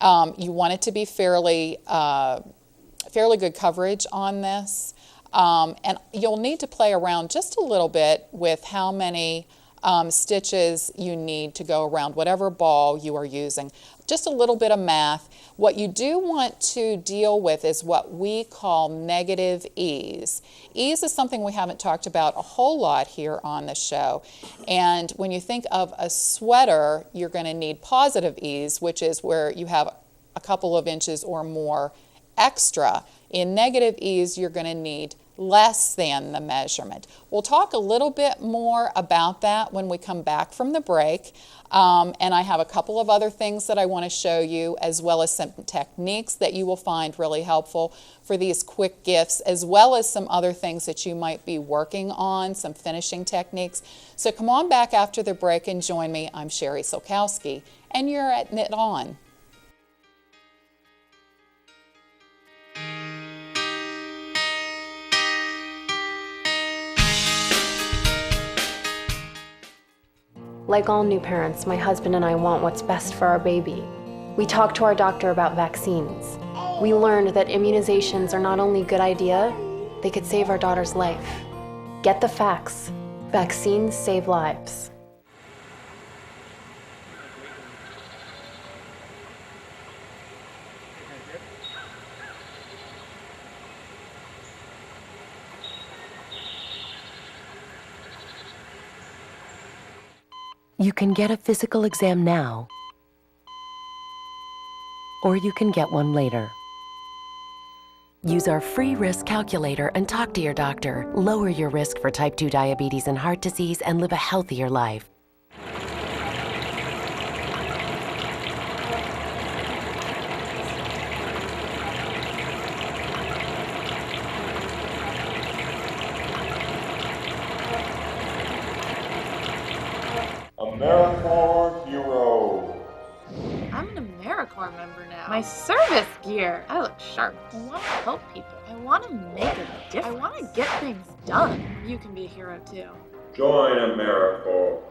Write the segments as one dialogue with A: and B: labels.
A: You want it to be fairly good coverage on this. And you'll need to play around just a little bit with how many stitches you need to go around whatever ball you are using. Just a little bit of math. What you do want to deal with is what we call negative ease. Ease is something we haven't talked about a whole lot here on the show. And when you think of a sweater, you're going to need positive ease, which is where you have a couple of inches or more extra. In negative ease, you're going to need less than the measurement. We'll talk a little bit more about that when we come back from the break. And I have a couple of other things that I want to show you, as well as some techniques that you will find really helpful for these quick gifts, as well as some other things that you might be working on, some finishing techniques. So come on back after the break and join me. I'm Sherri Sulkowski, and you're at Knit On.
B: Like all new parents, my husband and I want what's best for our baby. We talked to our doctor about vaccines. We learned that immunizations are not only a good idea, they could save our daughter's life. Get the facts. Vaccines save lives.
C: You can get a physical exam now, or you can get one later. Use our free risk calculator and talk to your doctor. Lower your risk for type 2 diabetes and heart disease and live a healthier life.
D: AmeriCorps Hero.
E: I'm an AmeriCorps member now. My service gear. I look sharp. I want to help people. I want to make a difference. I want to get things done. You can be a hero too.
D: Join AmeriCorps.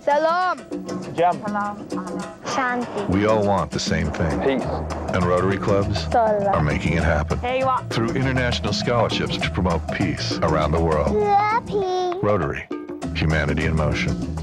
F: Salam.
G: Jam.
F: Shanti.
H: We all want the same thing.
G: Peace.
H: And Rotary clubs are making it happen.
F: Hey, what?
H: Through international scholarships to promote peace around the world.
F: Happy.
H: Rotary. Humanity in motion.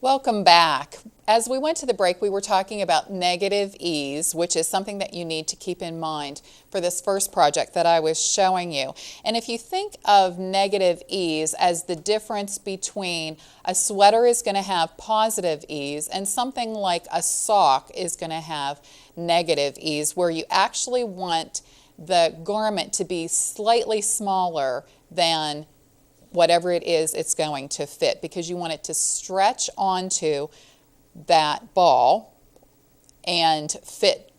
A: Welcome back. As we went to the break, we were talking about negative ease, which is something that you need to keep in mind for this first project that I was showing you. And if you think of negative ease as the difference between a sweater is going to have positive ease and something like a sock is going to have negative ease, where you actually want the garment to be slightly smaller than whatever it is it's going to fit, because you want it to stretch onto that ball and fit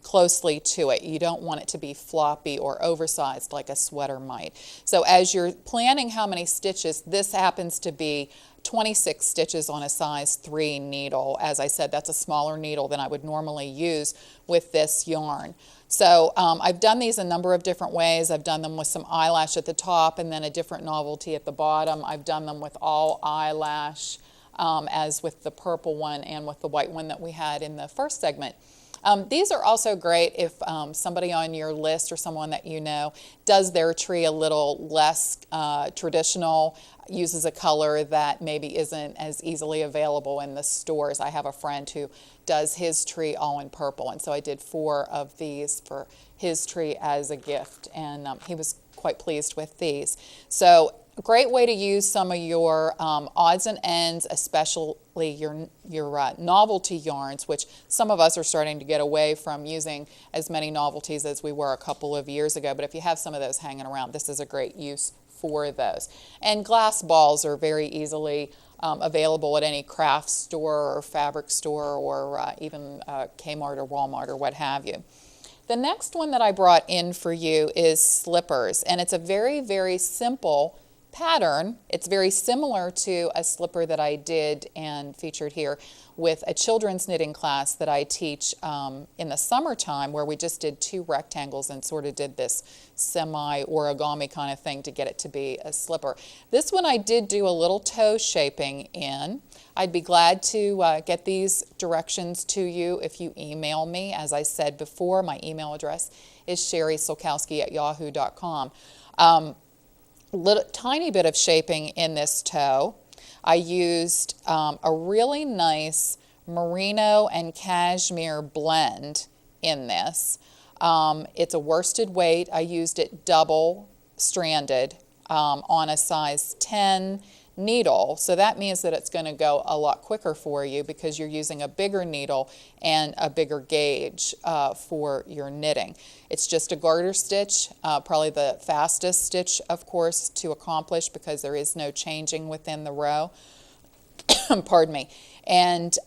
A: closely to it. You don't want it to be floppy or oversized like a sweater might. So as you're planning how many stitches, this happens to be 26 stitches on a size 3 needle. As I said, that's a smaller needle than I would normally use with this yarn. So I've done these a number of different ways. I've done them with some eyelash at the top and then a different novelty at the bottom. I've done them with all eyelash, as with the purple one and with the white one that we had in the first segment. These are also great if somebody on your list or someone that you know does their tree a little less traditional, uses a color that maybe isn't as easily available in the stores. I have a friend who does his tree all in purple, and so I did 4 of these for his tree as a gift, and he was quite pleased with these. So a great way to use some of your odds and ends, especially your novelty yarns, which some of us are starting to get away from using as many novelties as we were a couple of years ago. But if you have some of those hanging around, this is a great use for those. And glass balls are very easily available at any craft store or fabric store or even Kmart or Walmart or what have you. The next one that I brought in for you is slippers, and it's a very, very simple pattern. It's very similar to a slipper that I did and featured here with a children's knitting class that I teach in the summertime, where we just did 2 rectangles and sort of did this semi-origami kind of thing to get it to be a slipper. This one I did do a little toe shaping in. I'd be glad to get these directions to you if you email me. As I said before, my email address is sherrisulkowski@yahoo.com. Tiny bit of shaping in this toe. I used a really nice merino and cashmere blend in this. It's a worsted weight. I used it double stranded on a size 10 needle, so that means that it's going to go a lot quicker for you because you're using a bigger needle and a bigger gauge for your knitting. It's just a garter stitch, probably the fastest stitch, of course, to accomplish because there is no changing within the row. Pardon me. And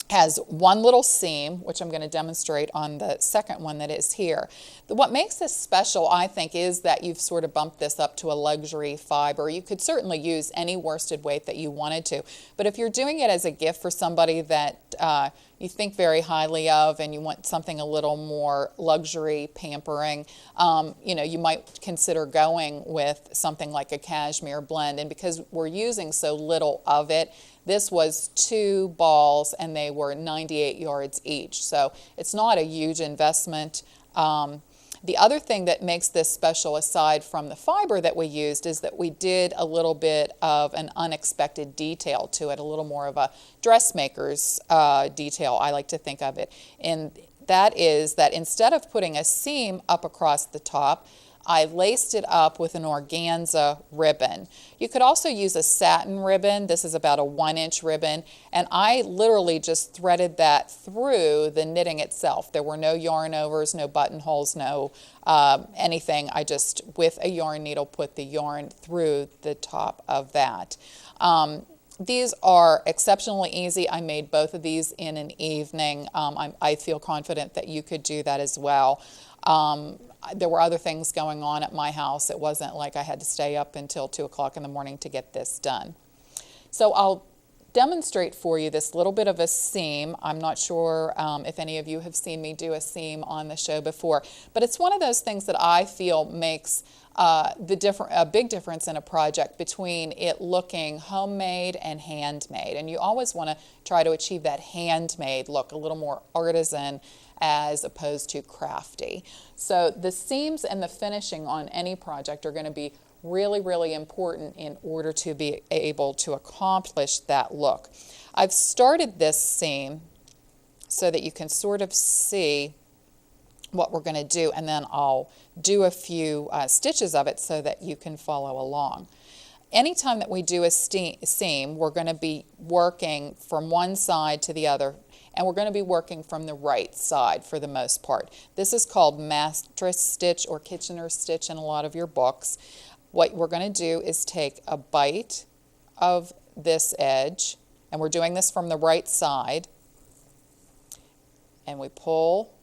A: has one little seam, which I'm going to demonstrate on the second one that is here. What makes this special, I think, is that you've sort of bumped this up to a luxury fiber. You could certainly use any worsted weight that you wanted to, but if you're doing it as a gift for somebody that you think very highly of and you want something a little more luxury, pampering, you might consider going with something like a cashmere blend. And because we're using so little of it, this was 2 balls and they were 98 yards each. So it's not a huge investment. The other thing that makes this special, aside from the fiber that we used, is that we did a little bit of an unexpected detail to it, a little more of a dressmaker's detail, I like to think of it. And that is that instead of putting a seam up across the top, I laced it up with an organza ribbon. You could also use a satin ribbon. This is about a 1-inch ribbon, and I literally just threaded that through the knitting itself. There were no yarn overs, no buttonholes, no anything. I just, with a yarn needle, put the yarn through the top of that. These are exceptionally easy. I made both of these in an evening. I feel confident that you could do that as well. There were other things going on at my house. It wasn't like I had to stay up until 2 o'clock in the morning to get this done. So I'll demonstrate for you this little bit of a seam. I'm not sure if any of you have seen me do a seam on the show before, but it's one of those things that I feel makes a big difference in a project between it looking homemade and handmade. And you always want to try to achieve that handmade look, a little more artisan as opposed to crafty. So the seams and the finishing on any project are going to be really, really important in order to be able to accomplish that look. I've started this seam so that you can sort of see what we're going to do, and then I'll do a few stitches of it so that you can follow along. Anytime that we do a seam, we're going to be working from one side to the other, and we're going to be working from the right side for the most part. This is called mattress stitch or Kitchener stitch in a lot of your books. What we're going to do is take a bite of this edge, and we're doing this from the right side, and we pull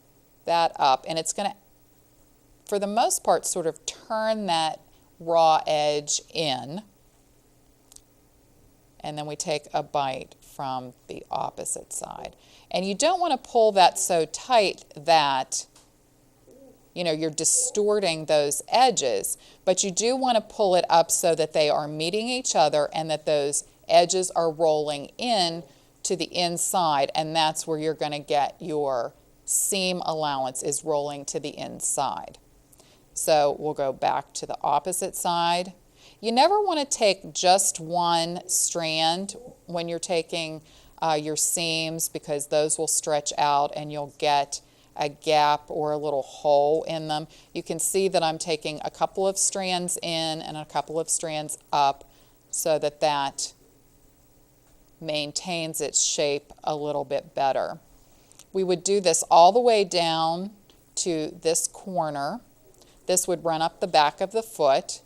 A: that up, and it's going to, for the most part, sort of turn that raw edge in, and then we take a bite from the opposite side. And you don't want to pull that so tight that you're distorting those edges, but you do want to pull it up so that they are meeting each other and that those edges are rolling in to the inside, and that's where you're going to get your seam allowance, is rolling to the inside. So we'll go back to the opposite side. You never want to take just one strand when you're taking your seams, because those will stretch out and you'll get a gap or a little hole in them. You can see that I'm taking a couple of strands in and a couple of strands up so that that maintains its shape a little bit better. We would do this all the way down to this corner. This would run up the back of the foot,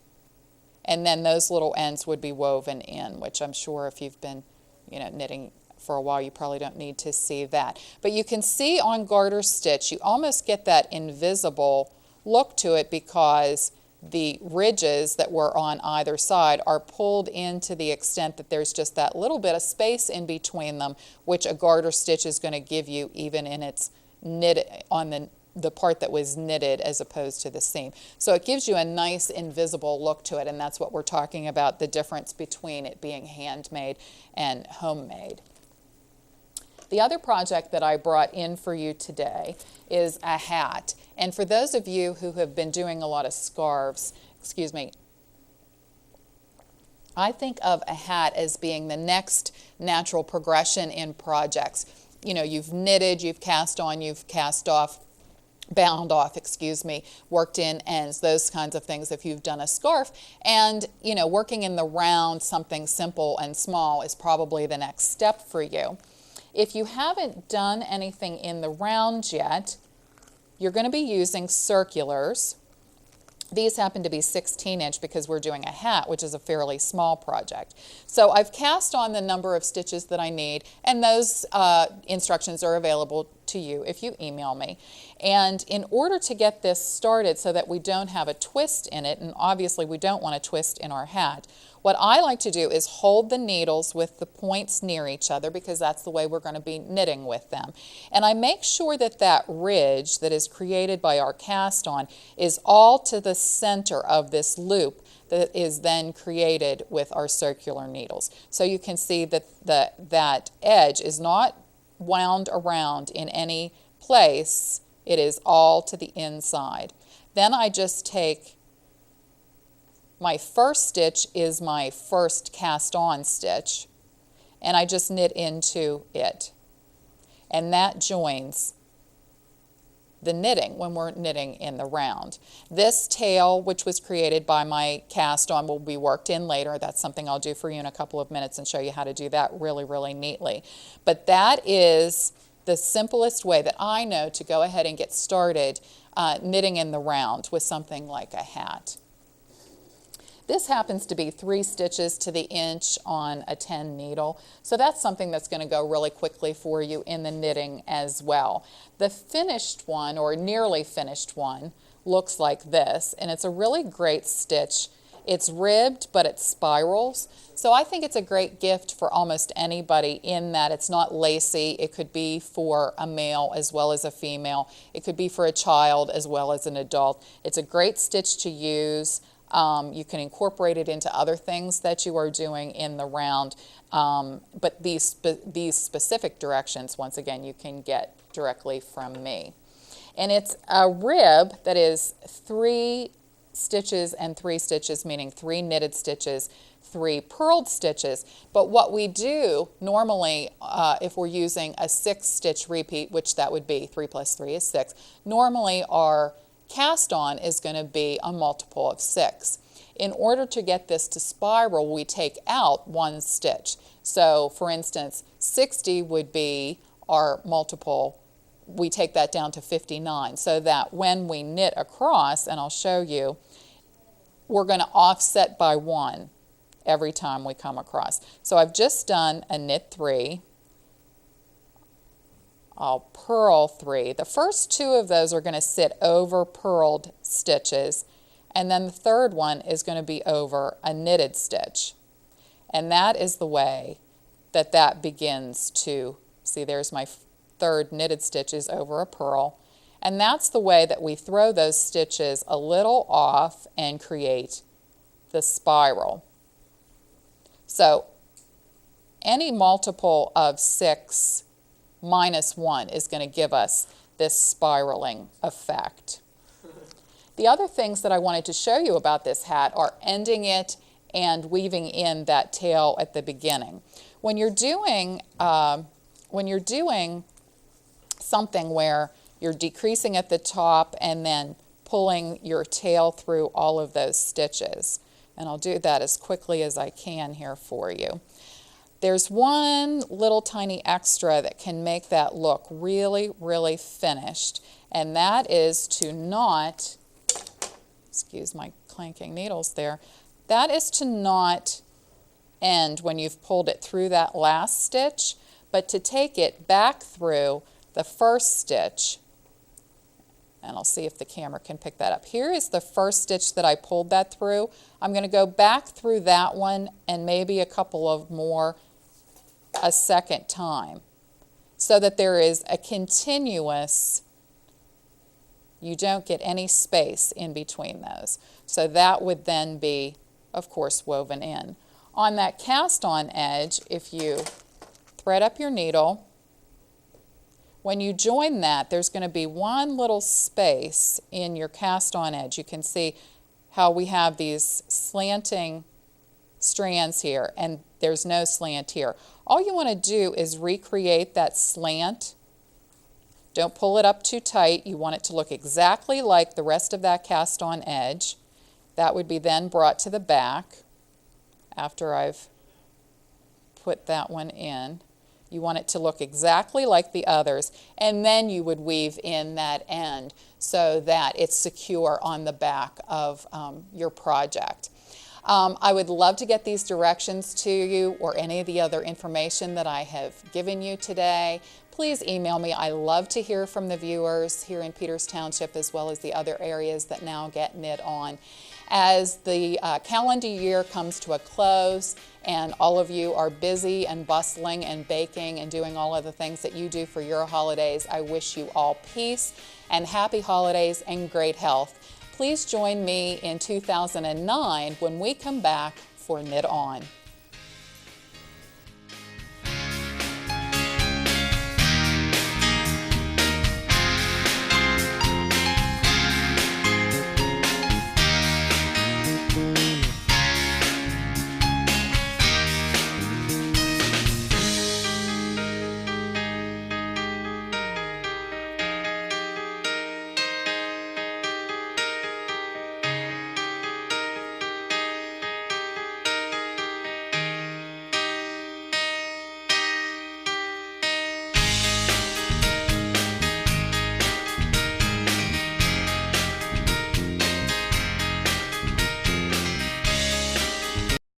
A: and then those little ends would be woven in, which I'm sure if you've been, knitting for a while, you probably don't need to see that. But you can see on garter stitch, you almost get that invisible look to it because the ridges that were on either side are pulled in to the extent that there's just that little bit of space in between them, which a garter stitch is going to give you even in its knit on the part that was knitted as opposed to the seam. So it gives you a nice invisible look to it, and that's what we're talking about, the difference between it being handmade and homemade. The other project that I brought in for you today is a hat. And for those of you who have been doing a lot of scarves, I think of a hat as being the next natural progression in projects. You've knitted, you've cast on, you've cast off, bound off, worked in ends, those kinds of things if you've done a scarf. And, working in the round, something simple and small is probably the next step for you. If you haven't done anything in the round yet, you're going to be using circulars. These happen to be 16-inch because we're doing a hat, which is a fairly small project. So I've cast on the number of stitches that I need, and those instructions are available to you if you email me. And in order to get this started so that we don't have a twist in it, and obviously we don't want a twist in our hat, what I like to do is hold the needles with the points near each other because that's the way we're going to be knitting with them. And I make sure that that ridge that is created by our cast on is all to the center of this loop that is then created with our circular needles. So you can see that that edge is not wound around in any place. It is all to the inside. Then I just take my first stitch is my first cast on stitch, and I just knit into it. And that joins the knitting when we're knitting in the round. This tail, which was created by my cast on, will be worked in later. That's something I'll do for you in a couple of minutes and show you how to do that really, really neatly. But that is the simplest way that I know to go ahead and get started knitting in the round with something like a hat. This happens to be 3 stitches to the inch on a 10 needle, so that's something that's going to go really quickly for you in the knitting as well. The finished one, or nearly finished one, looks like this, and it's a really great stitch. It's ribbed, but it spirals, so I think it's a great gift for almost anybody in that it's not lacy. It could be for a male as well as a female. It could be for a child as well as an adult. It's a great stitch to use. You can incorporate it into other things that you are doing in the round, but these specific directions, once again, you can get directly from me. And it's a rib that is 3 stitches and 3 stitches, meaning 3 knitted stitches, 3 purled stitches. But what we do normally, if we're using a 6-stitch repeat, which that would be 3 plus 3 is 6, normally our cast on is going to be a multiple of 6. In order to get this to spiral, we take out 1 stitch. So for instance, 60 would be our multiple. We take that down to 59 so that when we knit across, and I'll show you, we're going to offset by 1 every time we come across. So I've just done a knit 3. I'll purl 3. The first 2 of those are going to sit over purled stitches, and then the third one is going to be over a knitted stitch. And that is the way that that begins to, see, there's my third knitted stitches over a purl, and that's the way that we throw those stitches a little off and create the spiral. So any multiple of 6 minus 1 is going to give us this spiraling effect. The other things that I wanted to show you about this hat are ending it and weaving in that tail at the beginning. When you're doing something where You're decreasing at the top and then pulling your tail through all of those stitches. And I'll do that as quickly as I can here for you. There's one little tiny extra that can make that look really, really finished, and that is to not, excuse my clanking needles there, that is to not end when you've pulled it through that last stitch, but to take it back through the first stitch. And I'll see if the camera can pick that up. Here is the first stitch that I pulled that through. I'm going to go back through that one and maybe a couple of more a second time so that there is a continuous, you don't get any space in between those. So that would then be, of course, woven in. On that cast on edge, if you thread up your needle, when you join that, there's going to be one little space in your cast on edge. You can see how we have these slanting strands here, and there's no slant here. All you want to do is recreate that slant. Don't pull it up too tight. You want it to look exactly like the rest of that cast on edge. That would be then brought to the back after I've put that one in. You want it to look exactly like the others, and then you would weave in that end so that it's secure on the back of your project. I would love to get these directions to you or any of the other information that I have given you today. Please email me. I love to hear from the viewers here in Peters Township as well as the other areas that now get knit on. As the calendar year comes to a close and all of you are busy and bustling and baking and doing all of the things that you do for your holidays, I wish you all peace and happy holidays and great health. Please join me in 2009 when we come back for Knit On.